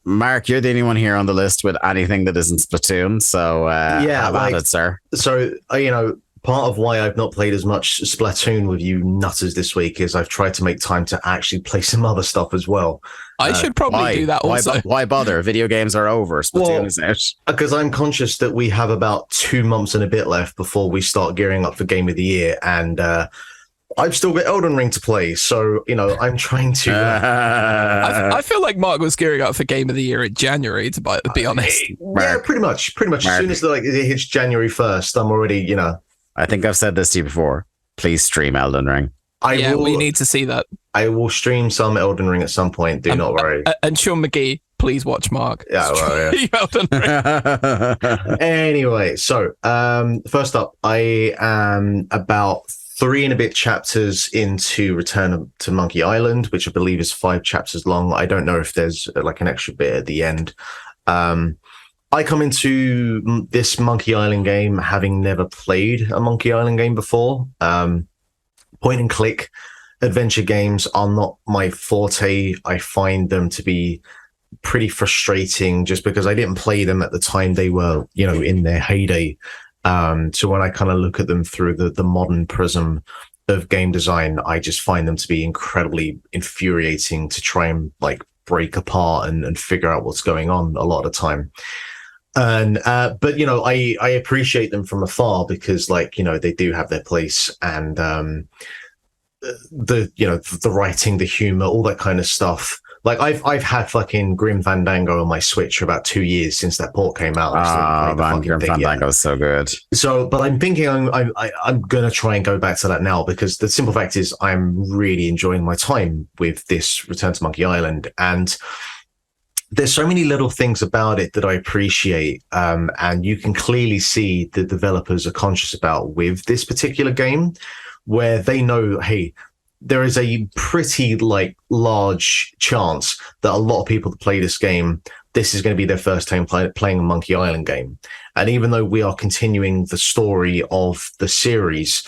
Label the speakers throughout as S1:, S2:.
S1: Mark, you're the only one here on the list with anything that isn't Splatoon, so have at it, sir.
S2: So, part of why I've not played as much Splatoon with you nutters this week is I've tried to make time to actually play some other stuff as well.
S3: I should probably do that also.
S1: Why bother? Video games are over. Splatoon is out.
S2: Because I'm conscious that we have about 2 months and a bit left before we start gearing up for Game of the Year, and I've still got Elden Ring to play, so I'm trying to.
S3: I feel like Mark was gearing up for Game of the Year in January, to be honest.
S2: Yeah, pretty much. Mark. As soon as it hits January 1st, I'm already,
S1: I think I've said this to you before. Please stream Elden Ring.
S3: We need to see that.
S2: I will stream some Elden Ring at some point. Do not worry.
S3: And Sean McGee, please watch Mark.
S2: Yeah, well, yeah.
S3: Elden Ring.
S2: Anyway, so first up, I am about 3 and a bit chapters into Return to Monkey Island, which I believe is 5 chapters long. I don't know if there's like an extra bit at the end. I come into this Monkey Island game having never played a Monkey Island game before. Point and click adventure games are not my forte. I find them to be pretty frustrating just because I didn't play them at the time they were, in their heyday. So when I kind of look at them through the modern prism of game design, I just find them to be incredibly infuriating to try and like break apart and figure out what's going on a lot of the time. And but I appreciate them from afar because they do have their place, and the writing, the humor, all that kind of stuff. Like I've had fucking Grim Fandango on my Switch for about 2 years since that port came out.
S1: Oh man, Grim Fandango is so good.
S2: So, but I'm thinking I'm gonna try and go back to that now because the simple fact is I'm really enjoying my time with this Return to Monkey Island, and there's so many little things about it that I appreciate, and you can clearly see the developers are conscious about with this particular game, where they know, hey, there is a pretty large chance that a lot of people that play this game, this is going to be their first time playing a Monkey Island game. And even though we are continuing the story of the series,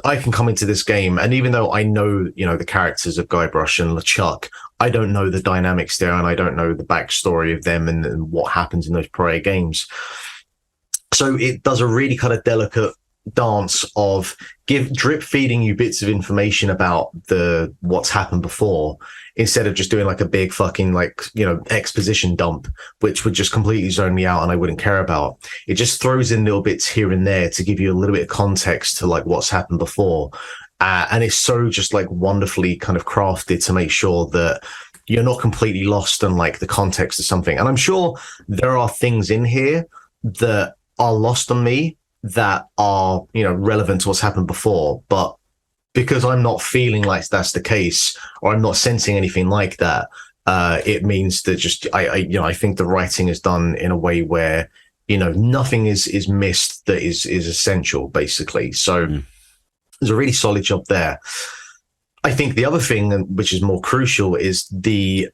S2: I can come into this game, and even though I know, the characters of Guybrush and LeChuck, I don't know the dynamics there, and I don't know the backstory of them and what happens in those prior games. So it does a really kind of delicate dance of drip feeding you bits of information about what's happened before, instead of just doing like a big fucking exposition dump, which would just completely zone me out and I wouldn't care about. It just throws in little bits here and there to give you a little bit of context to what's happened before, and it's so just wonderfully kind of crafted to make sure that you're not completely lost in the context of something. And I'm sure there are things in here that are lost on me that are relevant to what's happened before, but because I'm not feeling like that's the case, or I'm not sensing anything like that, it means that just I think the writing is done in a way where nothing is missed that is essential, basically. So there's a really solid job there. I think the other thing, which is more crucial, is the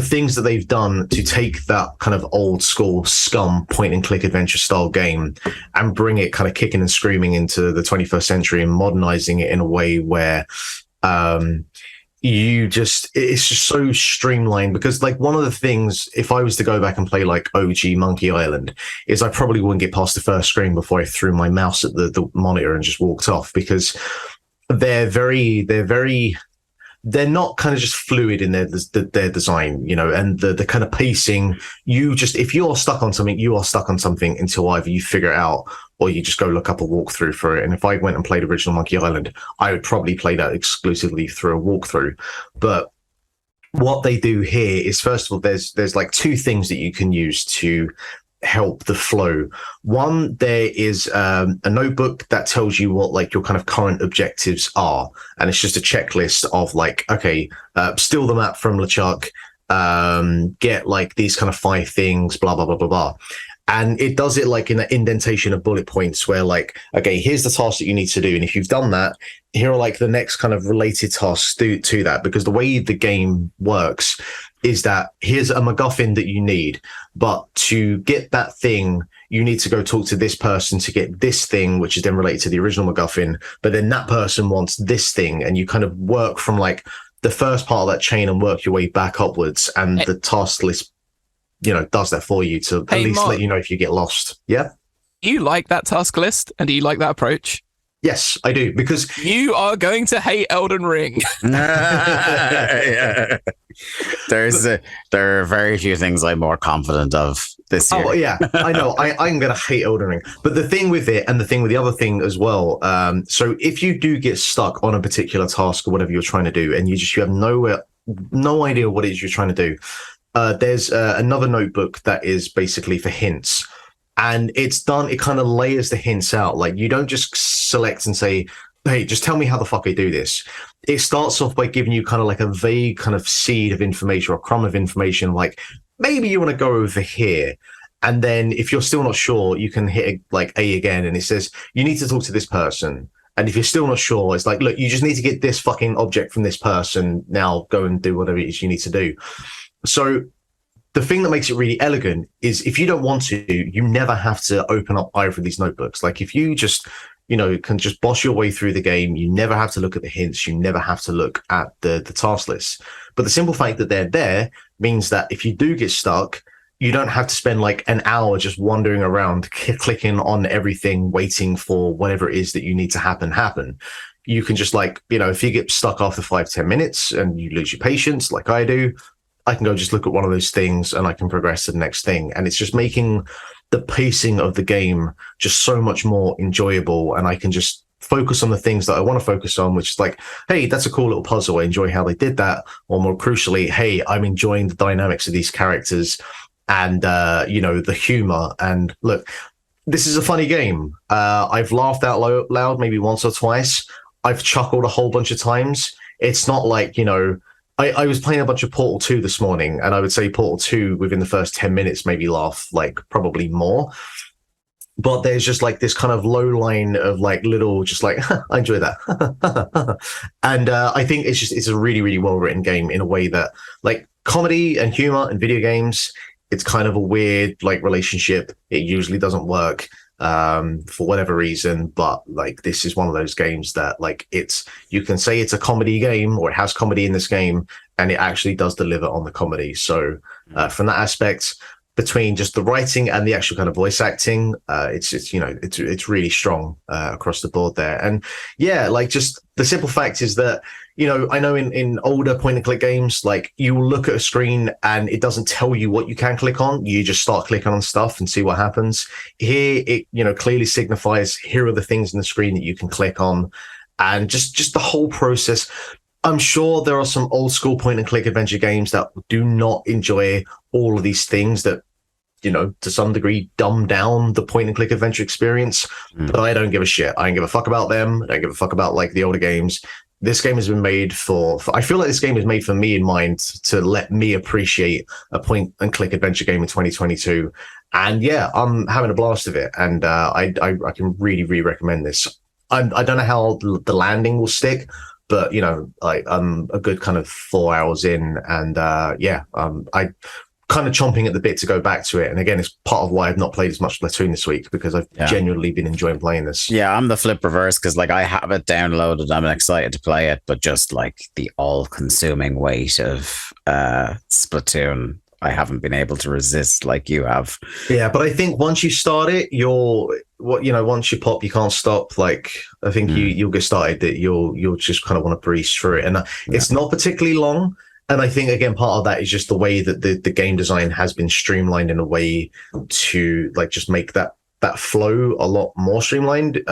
S2: things that they've done to take that kind of old school Scum point and click adventure style game and bring it kind of kicking and screaming into the 21st century and modernizing it in a way where it's just so streamlined. Because one of the things, if I was to go back and play OG Monkey Island, is I probably wouldn't get past the first screen before I threw my mouse at the monitor and just walked off, because they're not kind of just fluid in their design, and the kind of pacing. If you're stuck on something, you are stuck on something until either you figure it out or you just go look up a walkthrough for it. And if I went and played original Monkey Island, I would probably play that exclusively through a walkthrough. But what they do here is, first of all, there's 2 things that you can use to help the flow. One, there is a notebook that tells you what your kind of current objectives are, and it's just a checklist of steal the map from LeChuck, get these kind of 5 things, blah blah blah blah blah. And it does it in an indentation of bullet points where okay, here's the task that you need to do, and if you've done that, here are the next kind of related tasks to that. Because the way the game works is that here's a MacGuffin that you need, but to get that thing, you need to go talk to this person to get this thing, which is then related to the original MacGuffin. But then that person wants this thing, and you kind of work from the first part of that chain and work your way back upwards, and the task list, does that for you to at least let you know if you get lost. Yeah.
S3: You like that task list, and do you like that approach?
S2: Yes, I do, because
S3: you are going to hate Elden Ring.
S1: Yeah. There are very few things I'm more confident of this year.
S2: Oh yeah, I know. I'm going to hate Elden Ring, but the thing with it, and the thing with the other thing as well. So if you do get stuck on a particular task or whatever you're trying to do, and you have no idea what it is you're trying to do, there's another notebook that is basically for hints. And it kind of layers the hints out. Like, you don't just select and say, hey, just tell me how the fuck I do this. It starts off by giving you kind of like a vague kind of seed of information or a crumb of information, like maybe you want to go over here. And then if you're still not sure, you can hit like A again, and it says, you need to talk to this person. And if you're still not sure, it's like, look, you just need to get this fucking object from this person. Now go and do whatever it is you need to do. So the thing that makes it really elegant is if you don't want to, you never have to open up either of these notebooks. Like, if you just, can just boss your way through the game, you never have to look at the hints. You never have to look at the task lists. But the simple fact that they're there means that if you do get stuck, you don't have to spend like an hour just wandering around, clicking on everything, waiting for whatever it is that you need to happen. You can just if you get stuck after 5-10 minutes and you lose your patience, like I do, I can go just look at one of those things and I can progress to the next thing. And it's just making the pacing of the game just so much more enjoyable. And I can just focus on the things that I want to focus on, which is like, hey, that's a cool little puzzle. I enjoy how they did that. Or more crucially, hey, I'm enjoying the dynamics of these characters and, the humor. And look, this is a funny game. I've laughed out loud maybe once or twice. I've chuckled a whole bunch of times. It's not like, I was playing a bunch of Portal 2 this morning, and I would say Portal 2 within the first 10 minutes made me laugh like probably more. But there's just like this kind of low line of like little, just like, I enjoy that. And I think it's a really, really well written game in a way that, like, comedy and humor and video games, it's kind of a weird like relationship. It usually doesn't work for whatever reason, but like, this is one of those games that like, you can say it's a comedy game, or it has comedy in this game, and it actually does deliver on the comedy. So from that aspect, between just the writing and the actual kind of voice acting, it's really strong across the board there. And yeah, like, just the simple fact is that, I know in older point and click games, like, you will look at a screen and it doesn't tell you what you can click on. You just start clicking on stuff and see what happens. Here, it clearly signifies, here are the things in the screen that you can click on, and just the whole process. I'm sure there are some old school point and click adventure games that do not enjoy all of these things that, to some degree dumb down the point and click adventure experience. But I don't give a shit. I don't give a fuck about them. I don't give a fuck about like the older games. This game has been made for I feel like this game is made for me in mind, to let me appreciate a point and click adventure game in 2022. And yeah, I'm having a blast of it. And I can really, really recommend this. I don't know how the landing will stick, but I'm a good kind of 4 hours in, and I kind of chomping at the bit to go back to it. And again, it's part of why I've not played as much Splatoon this week, because I've genuinely been enjoying playing this.
S1: Yeah, I'm the flip reverse, because like, I have it downloaded, I'm excited to play it, but just like the all-consuming weight of Splatoon, I haven't been able to resist like you have. Yeah,
S2: but I think once you start it, once you pop, you can't stop. Like, I think you'll get started, that you'll just kind of want to breeze through it. And it's not particularly long. And I think, again, part of that is just the way that the game design has been streamlined in a way to like just make that flow a lot more streamlined.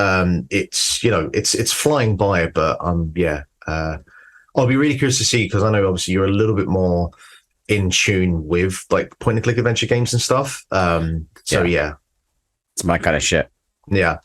S2: It's flying by, but I'll be really curious to see, because I know obviously you're a little bit more in tune with like point and click adventure games and stuff. It's my
S1: kind of shit.
S2: Yeah.